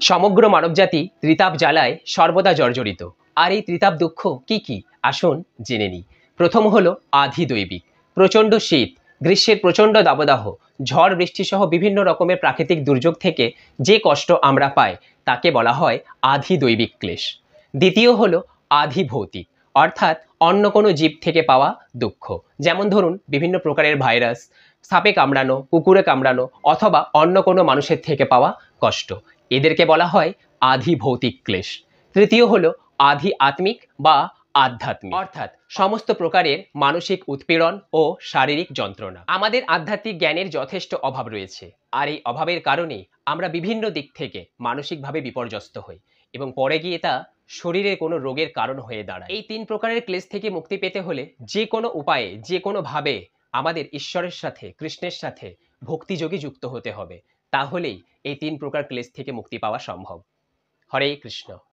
সমগ্র মানবজাতি ত্রিতাপ জ্বালায় সর্বদা জর্জরিত। আর এই ত্রিতাপ দুঃখ কি কি আসুন জেনে নিই। প্রথম হলো আধিদৈবিক। প্রচণ্ড শীত, গ্রীষ্মের প্রচণ্ড দাবদাহ, ঝড় বৃষ্টি সহ বিভিন্ন রকমের প্রাকৃতিক দুর্যোগ থেকে যে কষ্ট আমরা পাই তাকে বলা হয় আধিদৈবিক ক্লেশ। দ্বিতীয় হলো আধিভৌতিক, অর্থাৎ অন্য কোনো জীব থেকে পাওয়া দুঃখ। যেমন ধরুন বিভিন্ন প্রকারের ভাইরাস, সাপে কামড়ানো, কুকুরে কামড়ানো অথবা অন্য কোনো মানুষের থেকে পাওয়া কষ্ট, এদেরকে বলা হয় আধিভৌতিক ক্লেশ। তৃতীয় হলো আধি আত্মিক বা আধ্যাত্মিক, অর্থাৎ সমস্ত প্রকারের মানসিক উৎপীড়ন ও শারীরিক যন্ত্রণা। আমাদের আধ্যাত্মিক জ্ঞানের যথেষ্ট অভাব রয়েছে, আর এই অভাবের কারণে আমরা বিভিন্ন দিক থেকে মানসিকভাবে বিপর্যস্ত হই এবং পরে গিয়ে তা শরীরের কোনো রোগের কারণ হয়ে দাঁড়ায়। এই তিন প্রকারের ক্লেশ থেকে মুক্তি পেতে হলে যে কোনো উপায়ে, যে কোনোভাবে আমাদের ঈশ্বরের সাথে, কৃষ্ণের সাথে ভক্তিযোগে যুক্ত হতে হবে। তাহলেই এই তিন প্রকার ক্লেশ থেকে মুক্তি পাওয়া সম্ভব। হরে কৃষ্ণ।